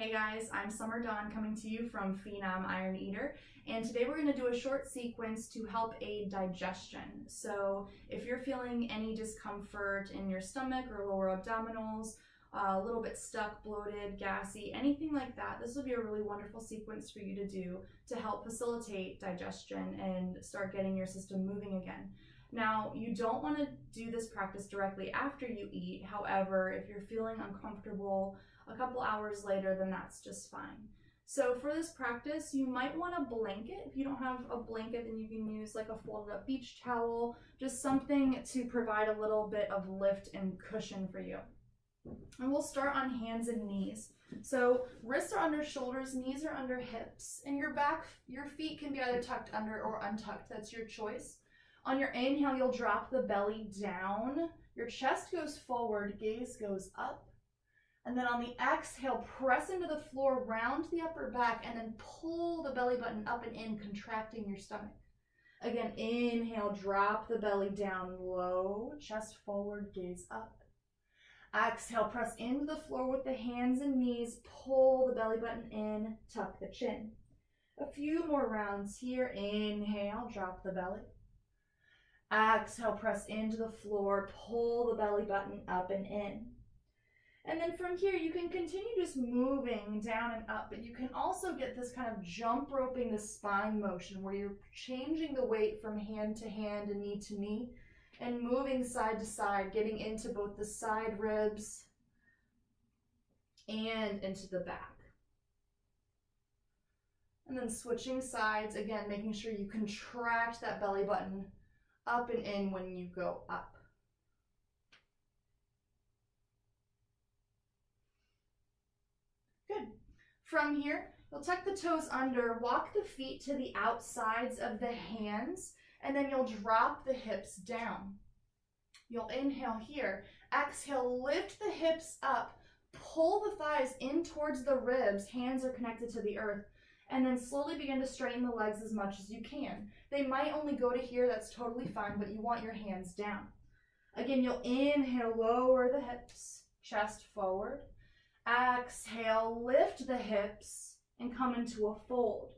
Hey guys, I'm Summer Dawn coming to you from Phenom Iron Eater, and today we're going to do a short sequence to help aid digestion. So if you're feeling any discomfort in your stomach or lower abdominals, a little bit stuck, bloated, gassy, anything like that, this will be a really wonderful sequence for you to do to help facilitate digestion and start getting your system moving again. Now, you don't want to do this practice directly after you eat. However, if you're feeling uncomfortable a couple hours later, then that's just fine. So for this practice, you might want a blanket. If you don't have a blanket, then you can use like a folded up beach towel, just something to provide a little bit of lift and cushion for you. And we'll start on hands and knees. So wrists are under shoulders, knees are under hips, and your feet can be either tucked under or untucked. That's your choice. On your inhale, you'll drop the belly down. Your chest goes forward, gaze goes up. And then on the exhale, press into the floor, round the upper back, and then pull the belly button up and in, contracting your stomach. Again, inhale, drop the belly down low, chest forward, gaze up. Exhale, press into the floor with the hands and knees, pull the belly button in, tuck the chin. A few more rounds here. Inhale, drop the belly. Exhale, press into the floor, pull the belly button up and in. And then from here, you can continue just moving down and up, but you can also get this kind of jump roping the spine motion where you're changing the weight from hand to hand and knee to knee and moving side to side, getting into both the side ribs and into the back. And then switching sides, again, making sure you contract that belly button up and in when you go up. Good. From here, you'll tuck the toes under, walk the feet to the outsides of the hands, and then you'll drop the hips down. You'll inhale here. Exhale, lift the hips up, pull the thighs in towards the ribs, hands are connected to the earth, and then slowly begin to straighten the legs as much as you can. They might only go to here, that's totally fine, but you want your hands down. Again, you'll inhale, lower the hips, chest forward. Exhale, lift the hips and come into a fold.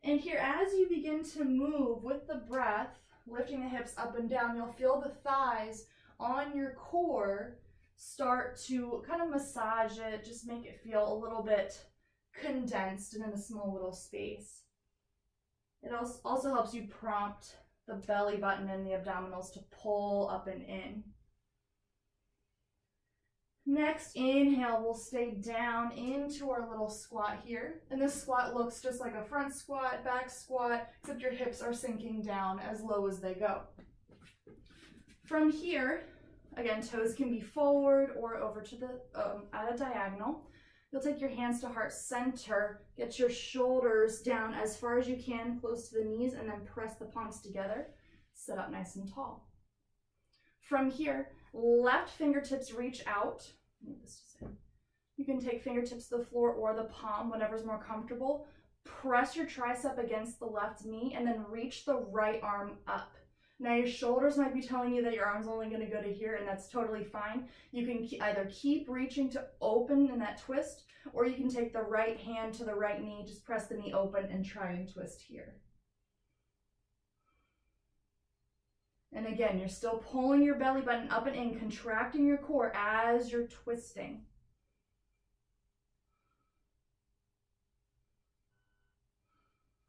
And here, as you begin to move with the breath, lifting the hips up and down, you'll feel the thighs on your core start to kind of massage it, just make it feel a little bit condensed and in a small little space. It also helps you prompt the belly button and the abdominals to pull up and in. Next, inhale, we'll stay down into our little squat here. And this squat looks just like a front squat, back squat, except your hips are sinking down as low as they go. From here, again, toes can be forward or over to the at a diagonal. You'll take your hands to heart center, get your shoulders down as far as you can, close to the knees, and then press the palms together. Sit up nice and tall. From here, left fingertips reach out. You can take fingertips to the floor or the palm, whatever's more comfortable. Press your tricep against the left knee and then reach the right arm up. Now your shoulders might be telling you that your arm's only going to go to here, and that's totally fine. You can either keep reaching to open in that twist, or you can take the right hand to the right knee, just press the knee open and try and twist here. And again, you're still pulling your belly button up and in, contracting your core as you're twisting.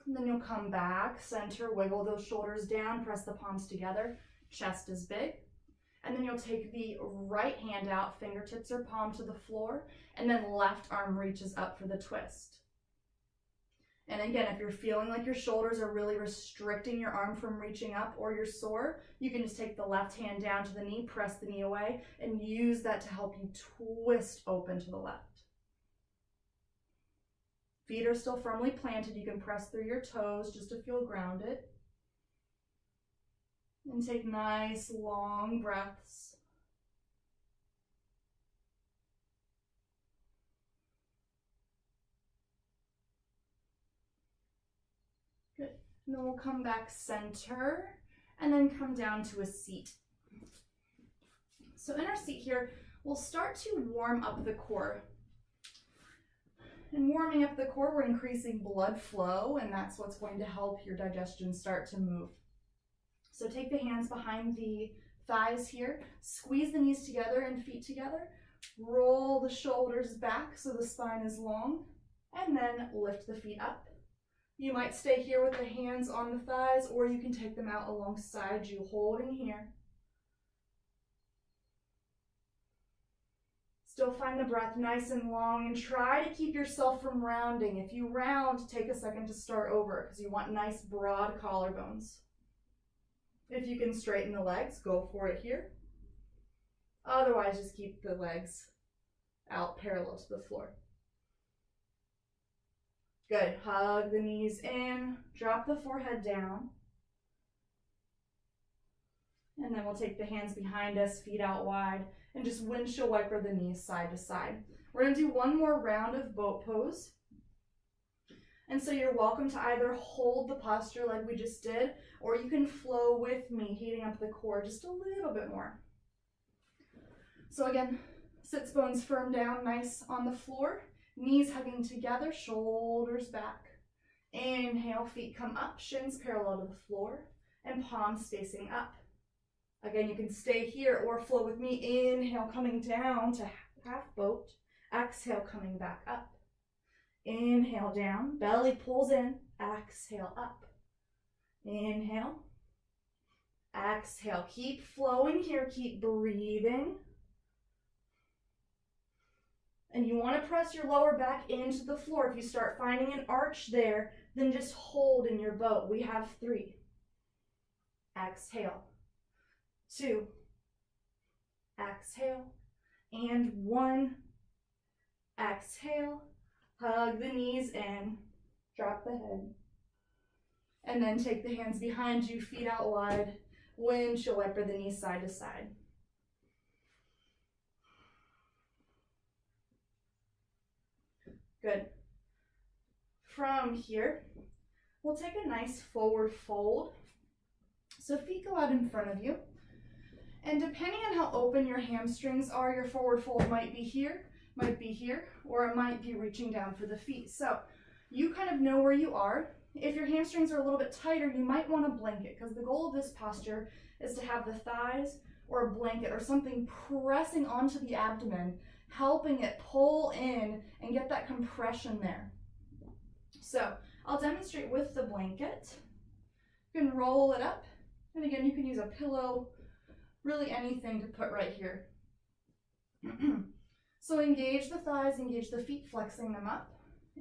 And then you'll come back, center, wiggle those shoulders down, press the palms together, chest is big. And then you'll take the right hand out, fingertips or palm to the floor, and then left arm reaches up for the twist. And again, if you're feeling like your shoulders are really restricting your arm from reaching up or you're sore, you can just take the left hand down to the knee, press the knee away, and use that to help you twist open to the left. Feet are still firmly planted. You can press through your toes just to feel grounded. And take nice long breaths. Good. And then we'll come back center and then come down to a seat. So in our seat here, we'll start to warm up the core. And warming up the core, we're increasing blood flow, and that's what's going to help your digestion start to move. So take the hands behind the thighs here, squeeze the knees together and feet together, roll the shoulders back so the spine is long, and then lift the feet up. You might stay here with the hands on the thighs, or you can take them out alongside you, holding here. Still find the breath nice and long, and try to keep yourself from rounding. If you round, take a second to start over because you want nice broad collarbones. If you can straighten the legs, go for it here. Otherwise, just keep the legs out parallel to the floor. Good. Hug the knees in, drop the forehead down. And then we'll take the hands behind us, feet out wide, and just windshield wiper the knees side to side. We're going to do one more round of boat pose. And so you're welcome to either hold the posture like we just did, or you can flow with me, heating up the core just a little bit more. So again, sits bones firm down, nice on the floor, knees hugging together, shoulders back. Inhale, feet come up, shins parallel to the floor, and palms facing up. Again, you can stay here or flow with me. Inhale, coming down to half boat. Exhale, coming back up. Inhale, down. Belly pulls in. Exhale, up. Inhale. Exhale. Keep flowing here. Keep breathing. And you want to press your lower back into the floor. If you start finding an arch there, then just hold in your boat. We have 3. Exhale. 2, exhale, and 1, exhale, hug the knees in, drop the head, and then take the hands behind you, feet out wide, windshield wiper the knees side to side. Good. From here, we'll take a nice forward fold. So feet go out in front of you. And depending on how open your hamstrings are, your forward fold might be here, or it might be reaching down for the feet. So you kind of know where you are. If your hamstrings are a little bit tighter, you might want a blanket, because the goal of this posture is to have the thighs or a blanket or something pressing onto the abdomen, helping it pull in and get that compression there. So I'll demonstrate with the blanket. You can roll it up, and again, you can use a pillow, really anything to put right here. So engage the thighs, engage the feet, flexing them up.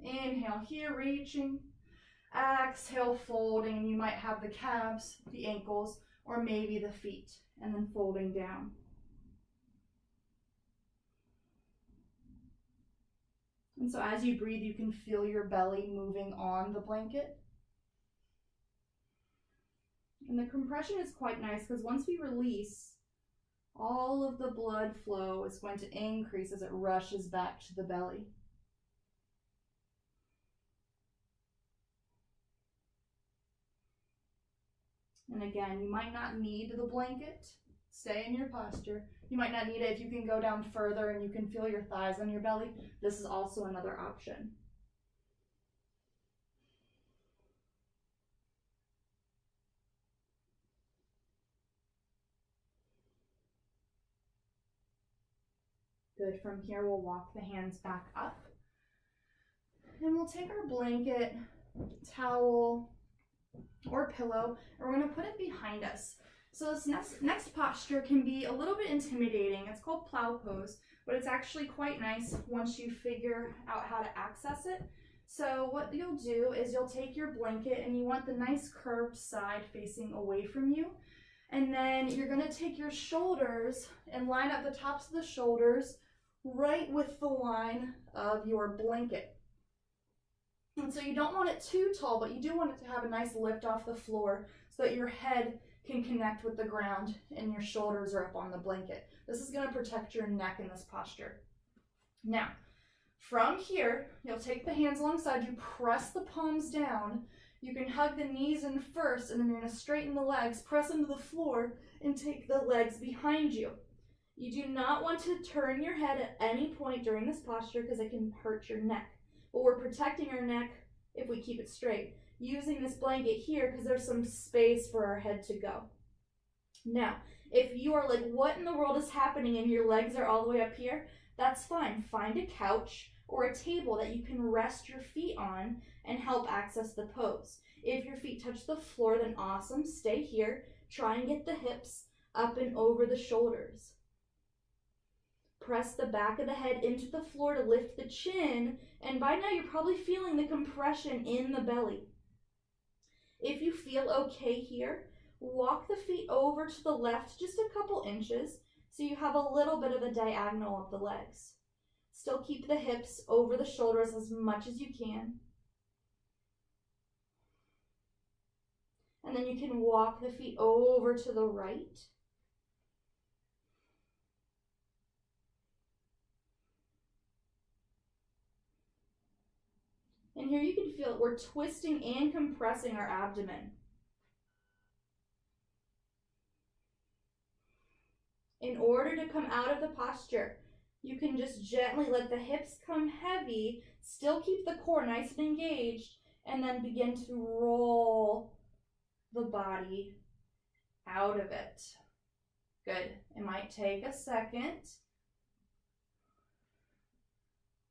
Inhale here, reaching. Exhale, folding. You might have the calves, the ankles, or maybe the feet, and then folding down. And so as you breathe, you can feel your belly moving on the blanket. And the compression is quite nice because once we release, all of the blood flow is going to increase as it rushes back to the belly. And again, you might not need the blanket. Stay in your posture. You might not need it if you can go down further and you can feel your thighs on your belly. This is also another option. Good. From here, we'll walk the hands back up. And we'll take our blanket, towel, or pillow, and we're going to put it behind us. So this next posture can be a little bit intimidating. It's called plow pose, but it's actually quite nice once you figure out how to access it. So what you'll do is you'll take your blanket, and you want the nice curved side facing away from you. And then you're going to take your shoulders and line up the tops of the shoulders right with the line of your blanket. And so you don't want it too tall, but you do want it to have a nice lift off the floor so that your head can connect with the ground and your shoulders are up on the blanket. This is going to protect your neck in this posture. Now, from here, you'll take the hands alongside you, press the palms down. You can hug the knees in first, and then you're going to straighten the legs, press them to the floor, and take the legs behind you. You do not want to turn your head at any point during this posture because it can hurt your neck. but we're protecting our neck if we keep it straight, using this blanket here because there's some space for our head to go. Now, if you are like, what in the world is happening and your legs are all the way up here, that's fine. Find a couch or a table that you can rest your feet on and help access the pose. If your feet touch the floor, then awesome, stay here. Try and get the hips up and over the shoulders. Press the back of the head into the floor to lift the chin, and by now you're probably feeling the compression in the belly. If you feel okay here, walk the feet over to the left just a couple inches so you have a little bit of a diagonal of the legs. Still keep the hips over the shoulders as much as you can. And then you can walk the feet over to the right. And here you can feel it. We're twisting and compressing our abdomen. In order to come out of the posture, you can just gently let the hips come heavy, still keep the core nice and engaged, and then begin to roll the body out of it. Good. It might take a second.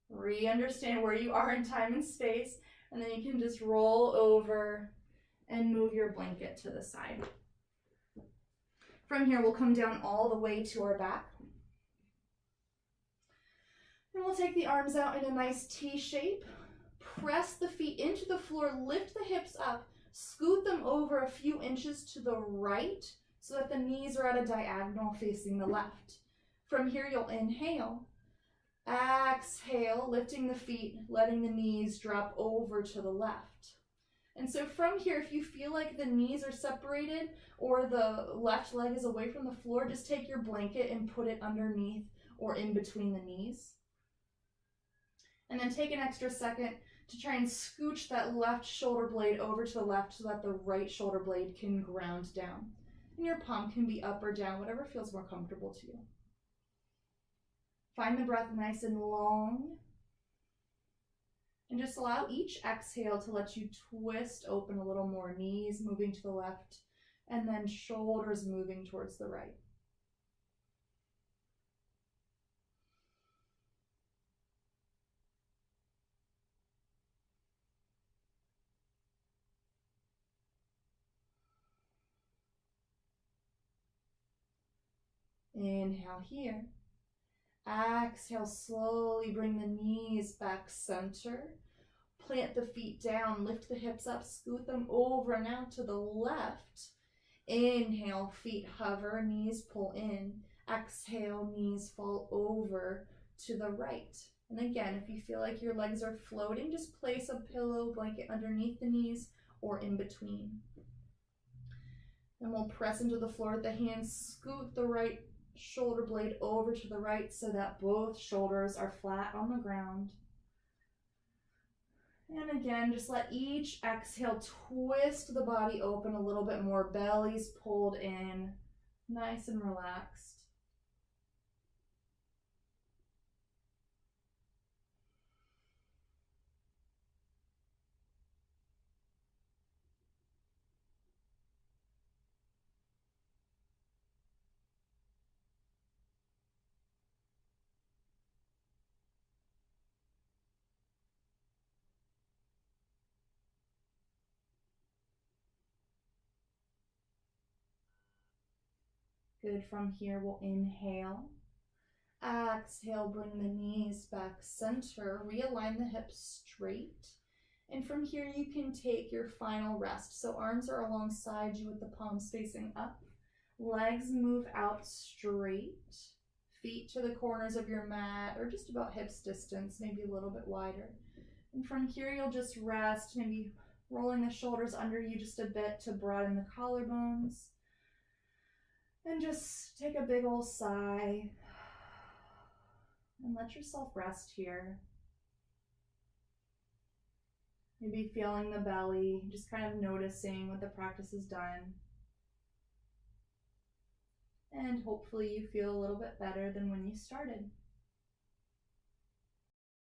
Re-understand where you are in time and space, and then you can just roll over and move your blanket to the side. From here, we'll come down all the way to our back. And we'll take the arms out in a nice T shape. Press the feet into the floor, lift the hips up, scoot them over a few inches to the right so that the knees are at a diagonal facing the left. From here, you'll inhale. Exhale, lifting the feet, letting the knees drop over to the left. And so from here, if you feel like the knees are separated or the left leg is away from the floor, just take your blanket and put it underneath or in between the knees. And then take an extra second to try and scooch that left shoulder blade over to the left so that the right shoulder blade can ground down. And your palm can be up or down, whatever feels more comfortable to you. Find the breath nice and long. And just allow each exhale to let you twist open a little more, knees moving to the left, and then shoulders moving towards the right. Inhale here. Exhale, slowly bring the knees back center. Plant the feet down, lift the hips up, scoot them over now to the left. Inhale, feet hover, knees pull in. Exhale, knees fall over to the right. And again, if you feel like your legs are floating, just place a pillow blanket underneath the knees or in between. And we'll press into the floor with the hands, scoot the right shoulder blade over to the right so that both shoulders are flat on the ground. And again, just let each exhale twist the body open a little bit more, belly's pulled in, nice and relaxed. Good. From here, we'll inhale. Exhale, bring the knees back center. Realign the hips straight. And from here, you can take your final rest. So arms are alongside you with the palms facing up. Legs move out straight. Feet to the corners of your mat or just about hips distance, maybe a little bit wider. And from here, you'll just rest, maybe rolling the shoulders under you just a bit to broaden the collarbones. And just take a big old sigh and let yourself rest here. Maybe feeling the belly, just kind of noticing what the practice has done. And hopefully you feel a little bit better than when you started.